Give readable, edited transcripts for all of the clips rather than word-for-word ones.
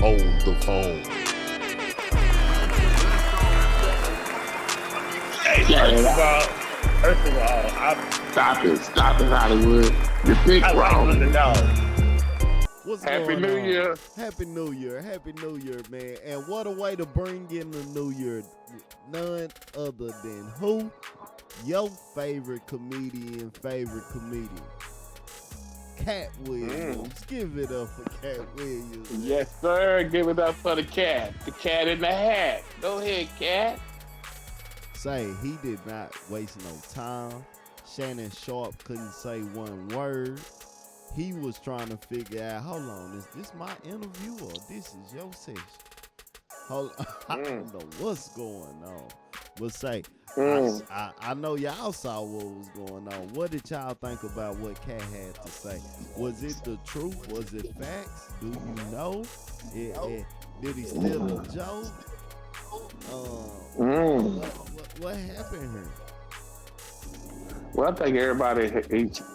on the phone. Hey, first of all, Stop it, Hollywood. You're big I wrong. like underdog. What's Happy going New on? Year. Happy New Year. Happy New Year, man. And what a way to bring in the New Year. None other than who? Your favorite comedian, Katt Williams. Give it up for Katt Williams. Yes, sir. Give it up for the cat. The cat in the hat. Go ahead, Cat. Say, he did not waste no time. Shannon Sharpe couldn't say one word. He was trying to figure out, hold on, is this my interview or this is your session? Hold on, I don't know what's going on. But say, I know y'all saw what was going on. What did y'all think about what Katt had to say? Was it the truth? Was it facts? Do you know? Did he steal a joke? What happened here? Well, I think everybody,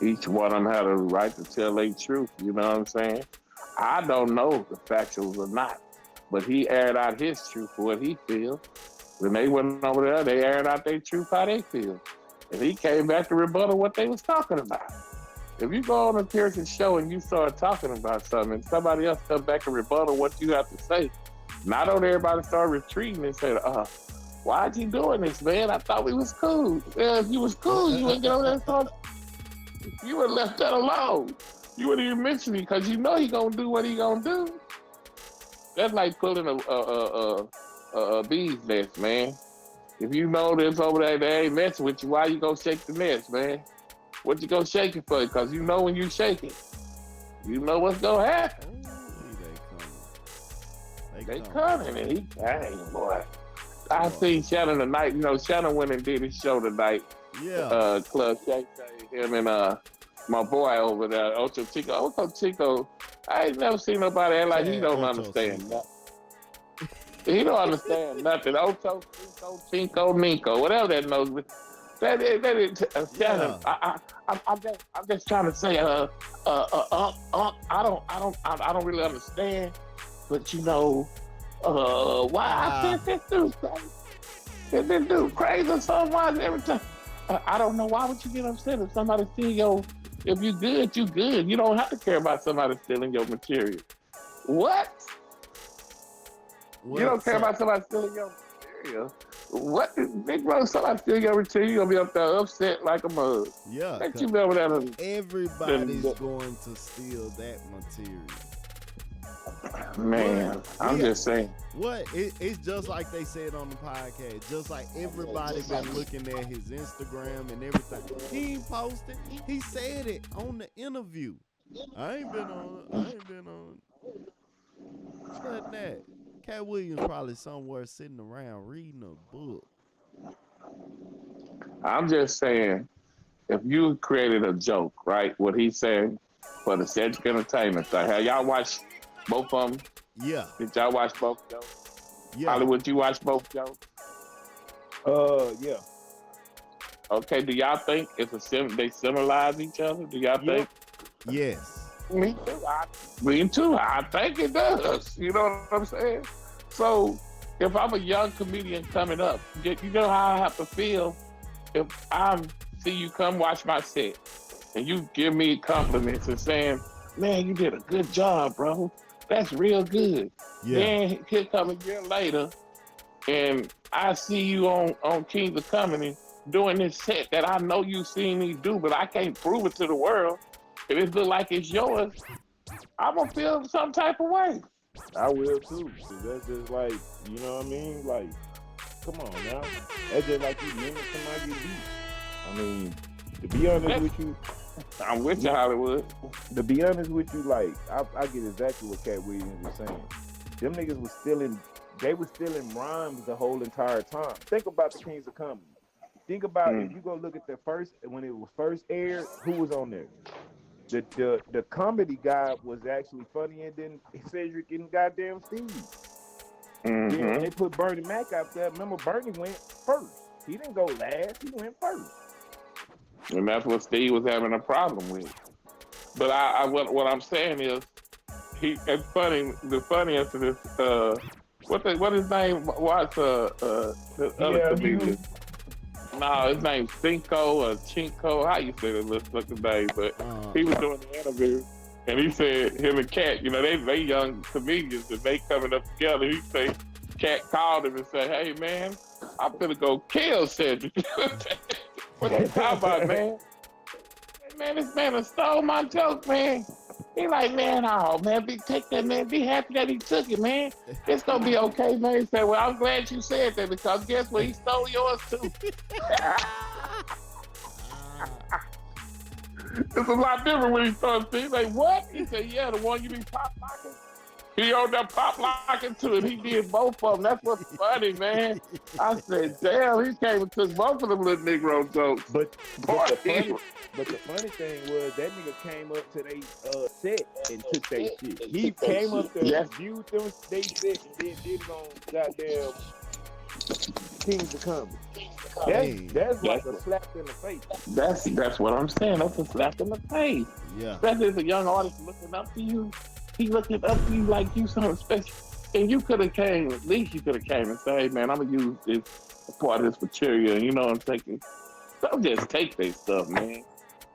each one of them had a right to tell their truth. You know what I'm saying? I don't know if the factuals or not, but he aired out his truth for what he feels. When they went over there, they aired out their truth how they feel, and he came back to rebuttal what they was talking about. If you go on a Pearson show and you start talking about something, and somebody else come back and rebuttal what you have to say, not only everybody start retreating and say, why'd you doing this, man? I thought we was cool. Yeah, if you was cool, you wouldn't get over there and talk. You would have left that alone. You wouldn't even mention it because you know he gonna do what he gonna do. That's like pulling a bee's nest, man. If you know this over there, they ain't messing with you, why you gonna shake the nest, man? What you gonna shake it for? Because you know when you shake it, you know what's gonna happen. They coming, and he, dang, boy. I seen Shannon tonight. You know, Shannon went and did his show tonight. Yeah. Club Shay Shay, him and my boy over there, Ocho Chico. Ocho Chico, I ain't never seen nobody act like he don't understand nothing. He don't understand nothing. Ocho Chico, Nico, whatever that knows. That is Shannon. I'm just trying to say, I don't really understand, but you know. Why I said this dude crazy or something? Why every time? I don't know. Why would you get upset if somebody steal if you good, you good. You don't have to care about somebody stealing your material. What? You don't care about somebody stealing your material. What? Big brother, somebody steal your material, you gonna be up there upset like a mug. Yeah. Let you be over there. Everybody's going to steal that material. Man, I'm just saying. What? It's just like they said on the podcast. Just like everybody been looking at his Instagram and everything. He ain't posted. He said it on the interview. I ain't been on. Shut that. Katt Williams probably somewhere sitting around reading a book. I'm just saying, if you created a joke, right? What he's saying for the Cedric Entertainment thing. Have y'all watched both of them? Yeah. Did y'all watch both jokes? Yeah. Hollywood, you watch both jokes? Yeah. Okay, do y'all think they symbolise each other? Do y'all think? Yes. Me too. I think it does. You know what I'm saying? So, if I'm a young comedian coming up, you know how I have to feel if I see you come watch my set and you give me compliments and saying, man, you did a good job, bro. That's real good. Yeah. Then here come a year later, and I see you on Kings of Comedy doing this set that I know you seen me do, but I can't prove it to the world. If it look like it's yours, I'm gonna feel some type of way. I will too. Cause that's just like, you know what I mean? Like, come on now. That's just like you mimic somebody you beat. I mean, to be honest with you, I'm with you, Hollywood. To be honest with you, like, I get exactly what Katt Williams was saying. Them niggas was stealing rhymes the whole entire time. Think about the Kings of Comedy. Think about if you go look at when it was first aired, who was on there? The comedy guy was actually funny, and then Cedric and goddamn Steve. Mm-hmm. Yeah, they put Bernie Mac out there. Remember, Bernie went first. He didn't go last. He went first. And that's what Steve was having a problem with. But what I'm saying is, it's funny. The funniest of this, what his name was? The other comedian. No, his name's Cinco or Chinko. How you say the looking name? But he was doing the interview, and he said him and Katt, you know, they young comedians and they coming up together. He say Katt called him and said, "Hey man, I'm gonna go kill Cedric." What you talking about, man? Man, this man has stole my joke, man. He like, man, oh man, take that, man. Be happy that he took it, man. It's gonna be okay, man. He said, well, I'm glad you said that because guess what? He stole yours too. It's a lot different when he starts saying, like, what? He said, yeah, the one you be pop locking. He owed that pop locking to it. He did both of them. That's what's funny, man. I said, damn, he came and took both of them little Negro jokes. But the funny thing was that nigga came up to they set and took their shit. He came up there, viewed them, they set, and then did it on goddamn Kings of Comedy. That's like a slap in the face. That's what I'm saying. That's a slap in the face. Yeah. Especially as a young artist looking up to you. He looking up to you like you something special. And you could have came, at least you could have came and said, hey man, I'm gonna use this part of this material, you know what I'm taking. Don't just take their stuff, man.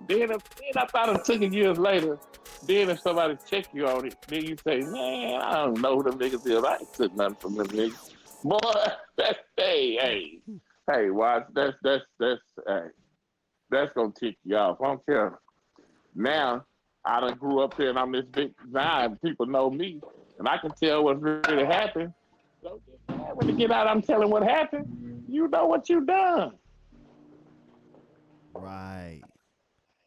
Then I thought of 2 years later, then if somebody check you on it, then you say, man, I don't know who them niggas is. I ain't took nothing from them niggas. Boy, that's hey, watch, that's gonna tick you off. I don't care. Now, I done grew up here and I'm this big guy and people know me and I can tell what's really happened. So when you get out, I'm telling what happened. You know what you done. Right.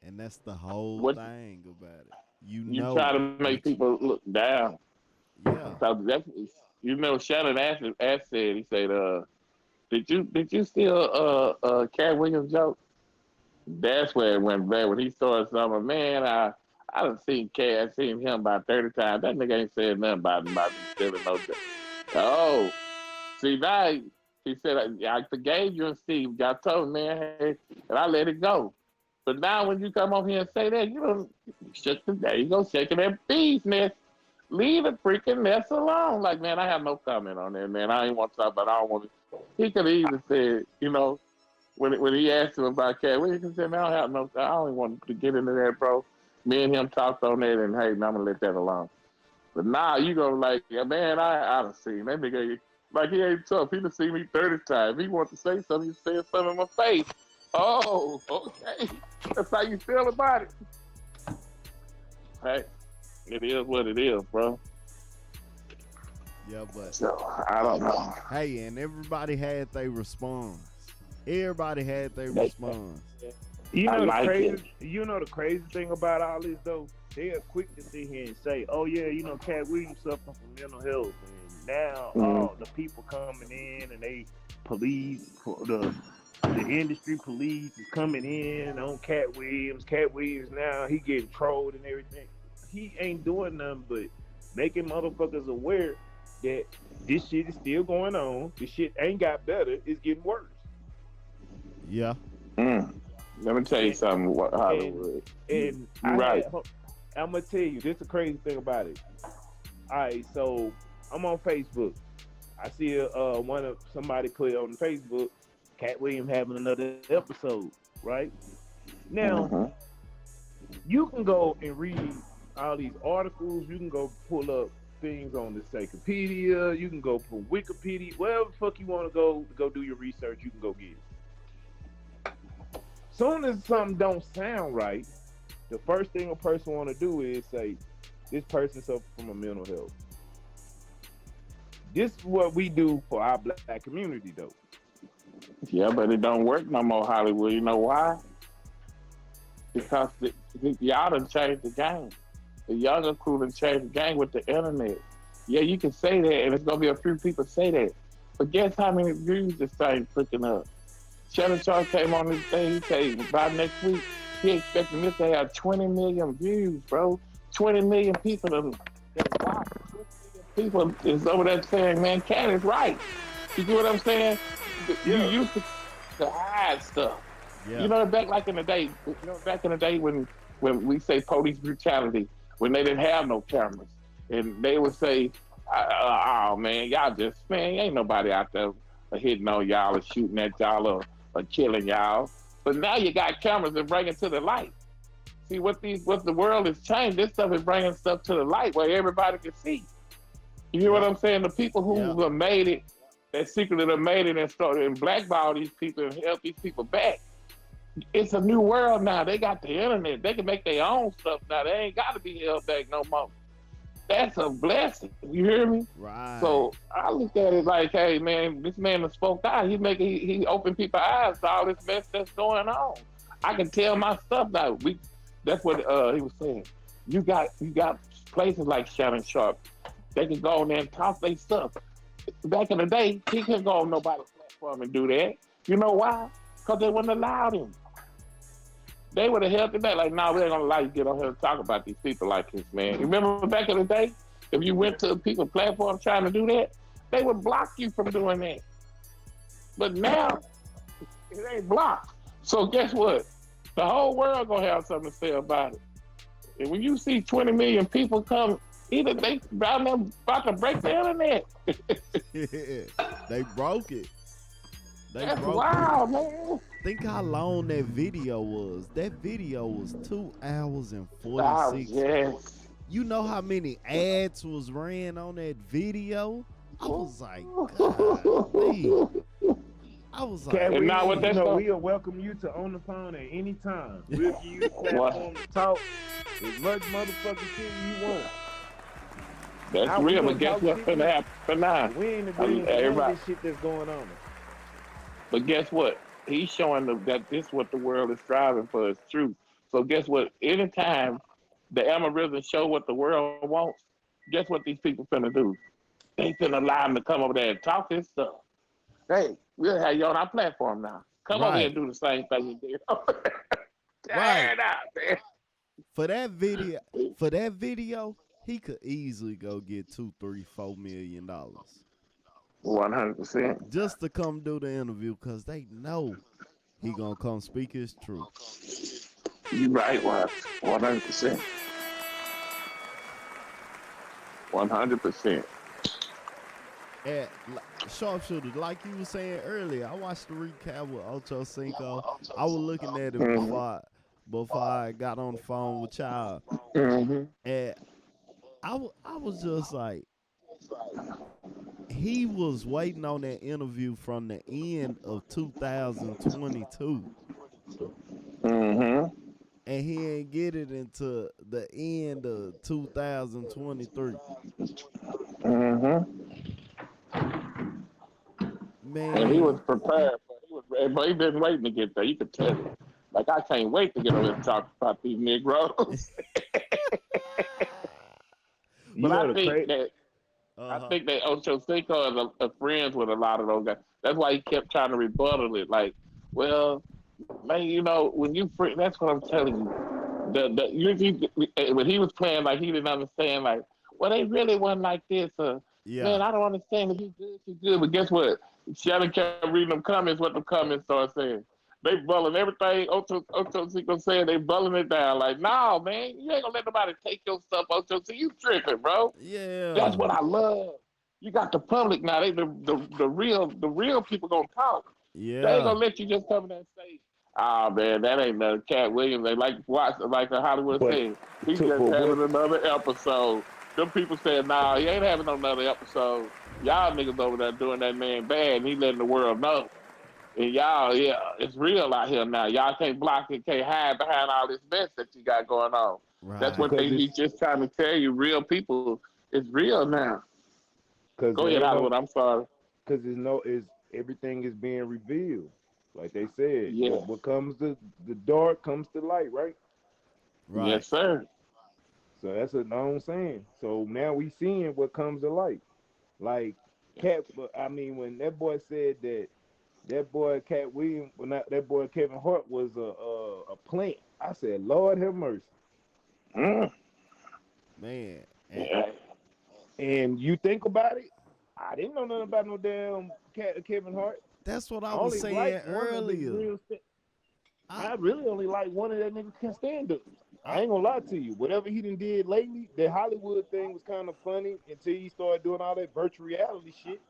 And that's the whole thing about it. You try to make people look down. Yeah. So you know, Shannon asked said, he said, did you steal Katt Williams joke? That's where it went bad. When he started something, man, I done seen Katt, I seen him about 30 times. That nigga ain't said nothing about me stealing no joke. Oh, see now he said I forgave you and Steve. Y'all told me, man, hey, and I let it go. But now when you come over here and say that, you don't there you go, shaking that bee's nest. Leave the freaking mess alone. Like, man, I have no comment on that, man. I ain't want to talk about it. I don't want to. He could have even said, you know, when he asked him about Katt, he could say, man, I don't even want to get into that, bro. Me and him talked on that, and hey, man, I'm going to let that alone. But now you go like, yeah, man, I done seen that nigga. Like, he ain't tough. He done seen me 30 times. He wants to say something, he said something in my face. Oh, okay. That's how you feel about it. Hey, it is what it is, bro. Yeah, but so I don't know. Hey, and everybody had their response. Everybody had their response. You know the crazy thing about all this though? They are quick to sit here and say, "Oh yeah, you know, Katt Williams suffering from mental health," and now the people coming in and they police the industry police is coming in on Katt Williams. Katt Williams now he getting trolled and everything. He ain't doing nothing but making motherfuckers aware that this shit is still going on. This shit ain't got better. It's getting worse. Yeah. Let me tell you something, Hollywood. And I'm gonna tell you, this is the crazy thing about it. All right, so I'm on Facebook. I see somebody put on Facebook, Katt Williams having another episode, right? Now, you can go and read all these articles. You can go pull up things on the Wikipedia. You can go from Wikipedia, wherever the fuck you want to go do your research. You can go get it. Soon as something don't sound right, the first thing a person want to do is say, this person suffers from a mental health. This is what we do for our black community, though. Yeah, but it don't work no more, Hollywood. You know why? Because y'all done changed the game. The younger crew done changed the game with the internet. Yeah, you can say that, and it's going to be a few people say that. But guess how many views this thing's picking up? Shannon Sharpe came on this thing, he said by next week, he expecting this to have 20 million views, bro. 20 million people that watch. 20 million people is over there saying, man, Katt is right. You get what I'm saying? You used to hide stuff. Yeah. You know, back in the day when we say police brutality, when they didn't have no cameras. and they would say, "Oh man, y'all just ain't nobody out there hitting on y'all or shooting at y'all or killing y'all." But now you got cameras that bring it to the light. See what the world has changed. This stuff is bringing stuff to the light where everybody can see. You hear what I'm saying? The people who have made it, that secretly have made it and started and blackball these people and help these people back. It's a new world now. They got the internet. They can make their own stuff now. They ain't got to be held back no more. That's a blessing. You hear me? Right. So I look at it like, hey man, this man has spoke out. He opened people's eyes to all this mess that's going on. I can tell my stuff now. That's what he was saying. You got places like Shannon Sharpe. They can go on there and talk their stuff. Back in the day, he couldn't go on nobody's platform and do that. You know why? Because they wouldn't allow him. They would have held it back. Like, nah, we ain't gonna allow you to get on here and talk about these people like this, man. You remember back in the day, if you went to people's platform trying to do that, they would block you from doing that. But now, it ain't blocked. So guess what? The whole world gonna have something to say about it. And when you see 20 million people come, either they about to break the internet. They broke it. That's wild, man. Think how long that video was. That video was 2 hours and 46 minutes. You know how many ads was ran on that video? I was like, golly. I was like, Katt Williams, now what they we'll welcome you to On the Phone at any time. We'll give you a platform to talk as much motherfucking shit you want. That's real, but guess what's going to happen now? We ain't agreeing with none of this shit that's going on. But guess what? He's showing that this what the world is striving for is truth. So guess what? Anytime the algorithm show what the world wants, guess what these people finna do? They finna allow him to come over there and talk his stuff. Hey, we'll have you on our platform now. Come over here and do the same thing you did. Right. It out, man. For that video, he could easily go get $2, $3, $4 million. 100%. Just to come do the interview because they know he gonna come speak his truth. You right, 100%. 100%. And Sharpshooter, like you were saying earlier, I watched the recap with Ocho Cinco. I was looking at it before I got on the phone with y'all. Mm-hmm. And I was just like, he was waiting on that interview from the end of 2022. Mm-hmm. And he ain't get it until the end of 2023. Mm-hmm. Man. And he was prepared, but he been waiting to get there. You could tell it. Like, I can't wait to get over and talk about these Negroes. But I think that Ocho Cinco is friends with a lot of those guys. That's why he kept trying to rebuttal it. Like, well, man, you know, when you that's what I'm telling you. When he was playing, like he didn't understand. Like, well, they really wasn't like this. Man, I don't understand. If he's good. But guess what? Shannon kept reading them comments. What the comments started saying. They bullying everything. Ocho Cinco said they bullying it down. Like, no, man, you ain't gonna let nobody take your stuff, Ocho Cinco. You tripping, bro. Yeah. That's what I love. You got the public now. They the real people gonna talk. Yeah. They ain't gonna let you just come in there and say, "Ah, man, that ain't no Katt Williams." They like the Hollywood saying, he's just having another episode. Them people saying, "Nah, he ain't having another episode. Y'all niggas over there doing that man bad, and he letting the world know." And y'all, it's real out here now. Y'all can't block it, can't hide behind all this mess that you got going on. Right. That's what he's just trying to tell you. Real people, it's real now. Go ahead, Hollywood. I'm sorry. Because everything is being revealed. Like they said, what comes to the dark comes to light, right? Right. Yes, sir. So that's a known saying. So now we seeing what comes to light. Like when that boy said that boy Katt Williams, that boy Kevin Hart was a plant, I said, Lord have mercy. Man. And you think about it, I didn't know nothing about no damn Kevin Hart. That's what I was saying earlier. I really only like one of that nigga can stand up. I ain't gonna lie to you. Whatever he done did lately, that Hollywood thing was kind of funny until he started doing all that virtual reality shit.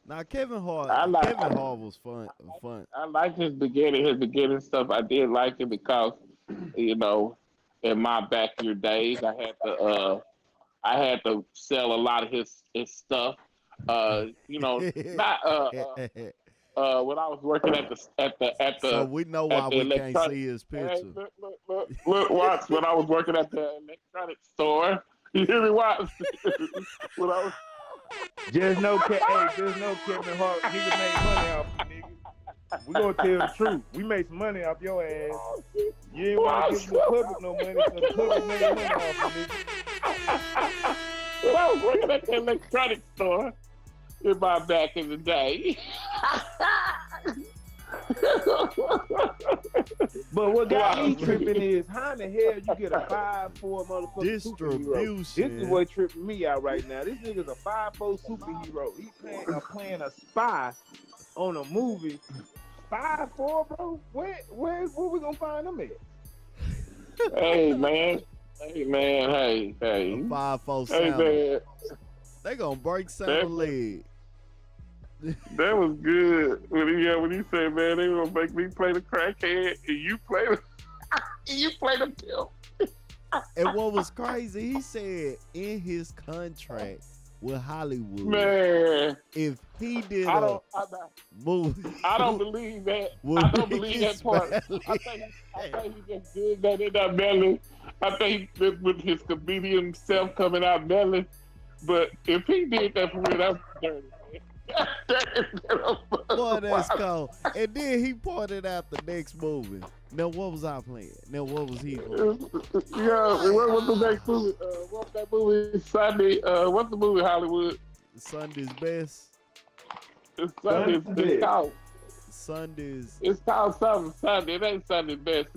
Now Kevin Hart, I like Kevin Hart was fun. I like his beginning stuff. I did like it because, you know, in my backyard days, I had to sell a lot of his stuff. You know, not when I was working So we know why at the we can't electronic. see his Hey, picture. look, watch when I was working at the electronic store. You hear me? Watch when I was. Just know, just know Kevin Hart, nigga made money off you, nigga. We gonna tell the truth. We made some money off your ass. You didn't want to give the public no money, so the public made money off you, nigga. When I was working at the electronic store back in the day. But what got me tripping is how in the hell you get a 5'4" motherfucker Distribution. superhero? This is what tripping me out right now. This nigga's a 5'4" superhero. He playing a spy on a movie. 5'4", bro? Where we gonna find him at? Hey man. Hey. 5'4" Hey man. They gonna break Sam's leg. That was good when he said, "Man, they gonna make me play the crackhead and you play the pill." And what was crazy, he said in his contract with Hollywood, man, if he did movie, I don't believe that. I don't believe that part. I think he just did that in that belly. I think he with his comedian self coming out belly. But if he did that for real, that's dirty. Boy, that's cold. And then he pointed out the next movie. Now, what was I playing? Now, what was he playing? Yeah, what was the next movie? What's that movie? Sunday. What's the movie, Hollywood? Sunday's Best. It's Sunday's Best. It's called Sunday's. It's called something Sunday. It ain't Sunday's Best.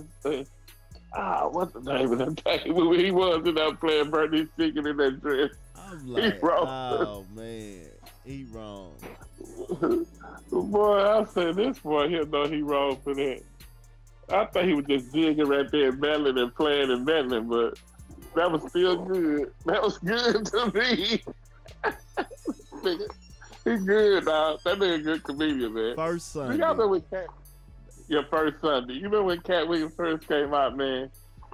What's the name of that movie? He was in there playing Bernie Chicken in that dress. I'm like, oh, man. He wrong. Boy, I said this boy, he'll know he wrong for that. I thought he was just digging right there and meddling and playing and meddling, but that was still good. That was good to me. He's good, dog. That nigga a good comedian, man. First Sunday. You remember when your first Sunday. You remember when Katt Williams first came out, man?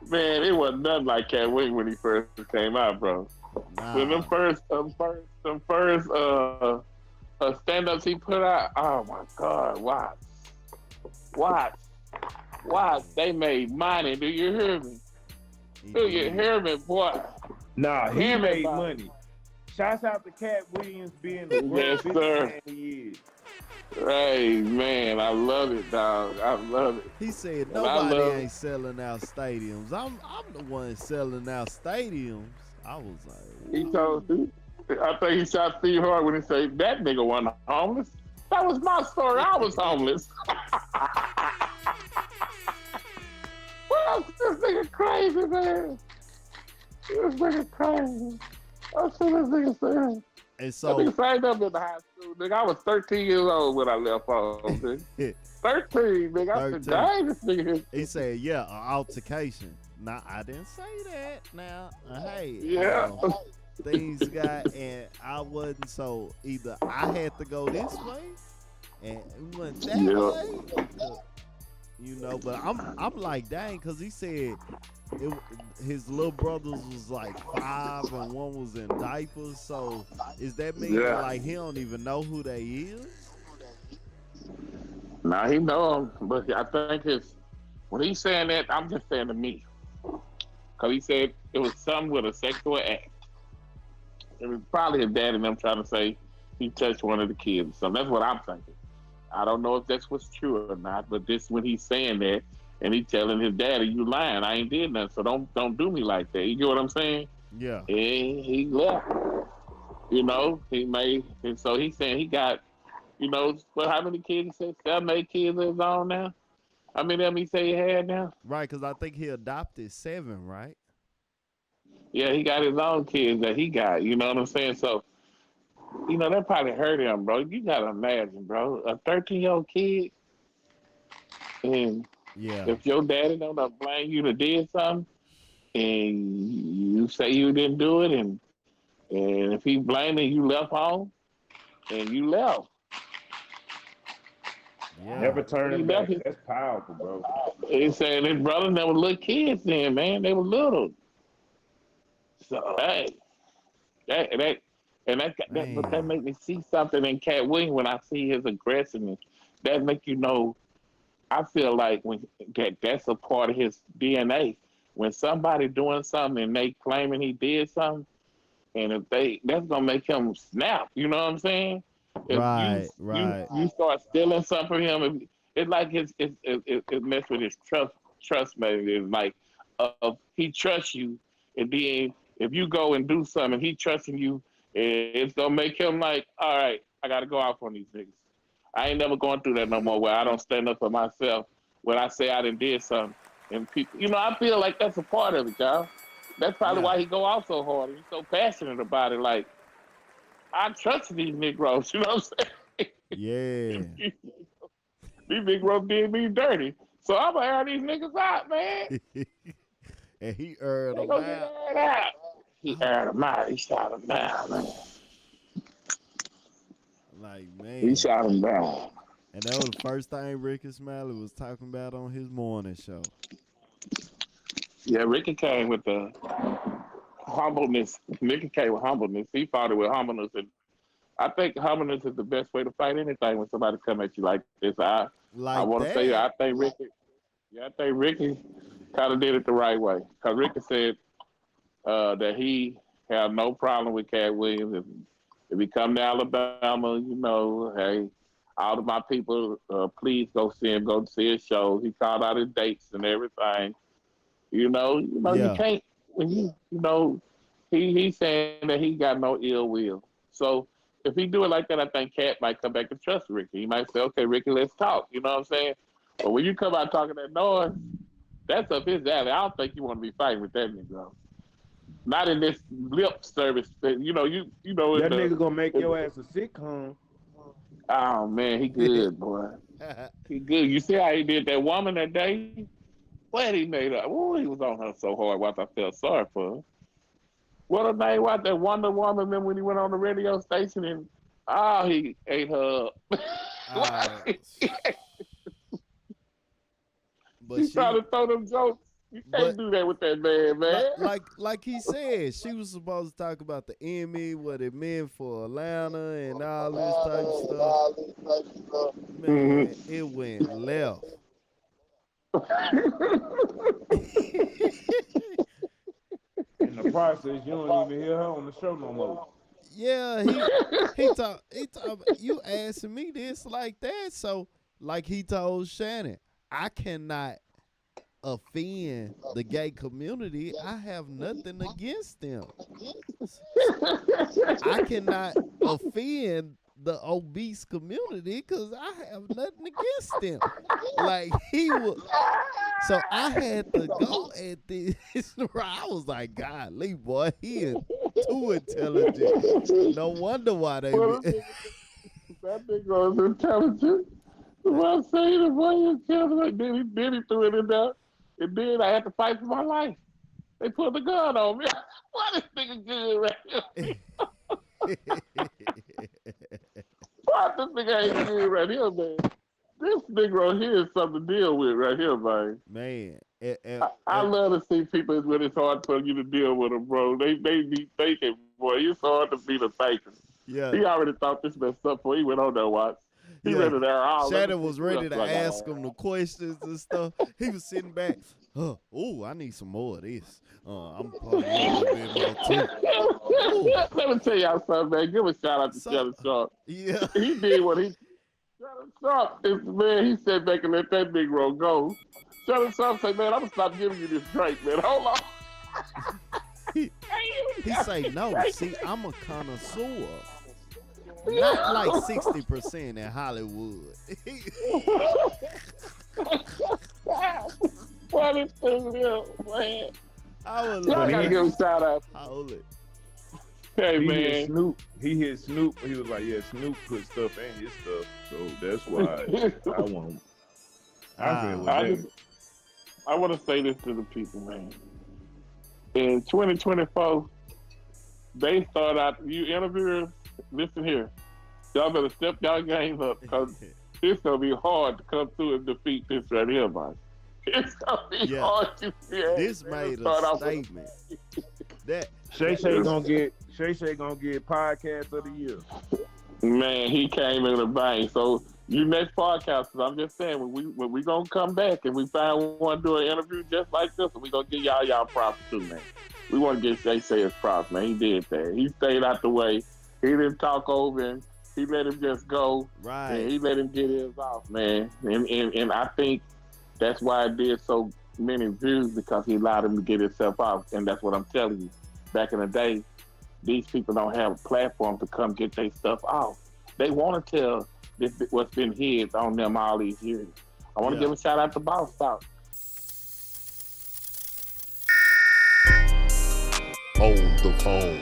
Man, it wasn't nothing like Katt Williams when he first came out, bro. Nah. When them first stand-ups he put out, oh my God, watch, they made money. Do you hear me? Do you hear me, boy? Nah, he made money. Shouts out to Katt Williams being the great businessman he is. Hey, man, I love it, dog. I love it. He said nobody ain't selling out stadiums. I'm the one selling out stadiums. I was like, he told you. I think he shot Steve Hart when he said that nigga wasn't homeless. That was my story. I was homeless. Well, this nigga crazy, man. This nigga crazy. I see this nigga saying. And so, I signed up in the high school, nigga. I was 13 years old when I left home, nigga. 13, nigga. I said, dang, this nigga. He said, yeah, an altercation. Now, I didn't say that. Now, hey. Yeah. Things got, and I wasn't, so either I had to go this way, and it went that way. You know, but I'm like, dang, because he said his little brothers was like 5 and one was in diapers. So is that mean like he don't even know who they is? Nah, he know them, but I think when he's saying that, I'm just saying to me, because he said it was something with a sexual act. It was probably his dad and them trying to say he touched one of the kids. So that's what I'm thinking. I don't know if that's what's true or not, but this when he's saying that and he's telling his daddy, you lying, I ain't did nothing, so don't do me like that. You get what I'm saying? Yeah. And he left. You know, and so he's saying he got, you know, but how many kids he said? 7, 8 kids is on now? How many of them he say he had now? Right, because I think he adopted 7, right? Yeah, he got his own kids that he got, you know what I'm saying? So, you know, that probably hurt him, bro. You got to imagine, bro, a 13-year-old kid, and if your daddy don't blame you to did something, and you say you didn't do it, and if he blaming you left home, and you left. Yeah. Never turning back. left. That's powerful, bro. He said his brothers they were little kids then, man. They were little. So hey, but that make me see something in Katt Williams when I see his aggressiveness. That make you know. I feel like when that's a part of his DNA. When somebody doing something and they claiming he did something, and if that's gonna make him snap. You know what I'm saying? If you start stealing something from him, it's like it mess with his trust maybe. It's like he trusts you, and then if you go and do something, he trusting you, it's gonna make him like, all right, I gotta go out on these niggas. I ain't never going through that no more. Where I don't stand up for myself when I say I done did something, and people, I feel like that's a part of it, y'all. That's probably why he go out so hard. He's so passionate about it. Like, I trust these Negroes. You know what I'm saying? Yeah. These Negroes did me dirty, so I'm gonna air these niggas out, man. And he aired them out. He aired them out. He shot them down, man. Like, man. He shot him down. And that was the first thing Ricky Smiley was talking about on his morning show. Yeah, Ricky came with the humbleness. Ricky came with humbleness. He fought it with humbleness. And I think humbleness is the best way to fight anything when somebody come at you like this. I want to say, I think Ricky kind of did it the right way. Because Ricky said that he had no problem with Katt Williams. If he come to Alabama, hey, all of my people, please go see him, go see his show. He called out his dates and everything. You can't, when he's saying that he got no ill will. So if he do it like that, I think Katt might come back and trust Ricky. He might say, okay, Ricky, let's talk. You know what I'm saying? But when you come out talking that noise, that's up his alley. I don't think you want to be fighting with that nigga. Not in this lip service. That nigga gonna make your ass a sitcom. Oh man, he good, boy. He good. You see how he did that woman that day? What he made up? Oh, he was on her so hard. Once I felt sorry for her. What her name was? That Wonder Woman. Remember when he went on the radio station and he ate her up. But he tried to throw them jokes. You can't do that with that man. Like he said, she was supposed to talk about the Emmy, what it meant for Atlanta, and all this type of stuff. Man, it went left. In the process, you don't even hear her on the show no more. Yeah, he talk. You asking me this like that, so like he told Shannon, I cannot offend the gay community. I have nothing against them. I cannot offend the obese community because I have nothing against them. Like he was. So I had to go at this. I was like, golly, boy, he is too intelligent. No wonder why they. That nigga was intelligent. What I'm saying, the boy intelligent. Then he threw it in there. And then I had to fight for my life. They put the gun on me. Why this nigga good right here? Why this nigga ain't good right here, man? This nigga right here is something to deal with right here, man. Man. I love to see people when it's hard for you to deal with them, bro. They be thinking, boy, it's hard to be the thinker. Yeah. He already thought this messed up before he went on that watch. He ready to all. Shannon was ready to ask him the questions and stuff. He was sitting back. I need some more of this. I'm probably a little bit more too. Let me tell y'all something, man. Give a shout out to Shannon Sharpe. Yeah. He did what he. Shannon Sharpe is man. He sat back and let that Negro go. Shannon Sharpe said, "Man, I'm gonna stop giving you this drink, man. Hold on." he say no. See, I'm a connoisseur. Not like 60% in Hollywood. What is this, man? I gotta give him a shout out. Hold it. Hey, he man. hit Snoop. He was like, yeah, Snoop put stuff in his stuff. So that's why I want I want to say this to the people, man. in 2024, they start out, you interviewers, listen here, y'all better step y'all game up because it's going to be hard to come through and defeat this right here, man. It's going to be hard to This made a statement. That Shay Shay gonna get podcast of the year. Man, he came in the bank. So you next podcast, I'm just saying when we gonna come back and we find we want to do an interview just like this, we gonna give y'all props too, man. We want to give Shay Shay his props, man. He did that. He stayed out the way. He didn't talk over him. He let him just go. Right. And he let him get his off, man. And I think that's why it did so many views, because he allowed him to get himself off. And that's what I'm telling you. Back in the day, these people don't have a platform to come get their stuff off. They want to tell what's been hid on them all these years. I want to give a shout out to Boss Talk. On the phone.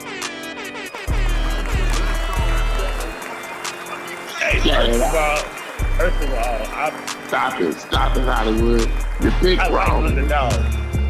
First of all, Stop it, Hollywood. You're big I like wrong. underdogs.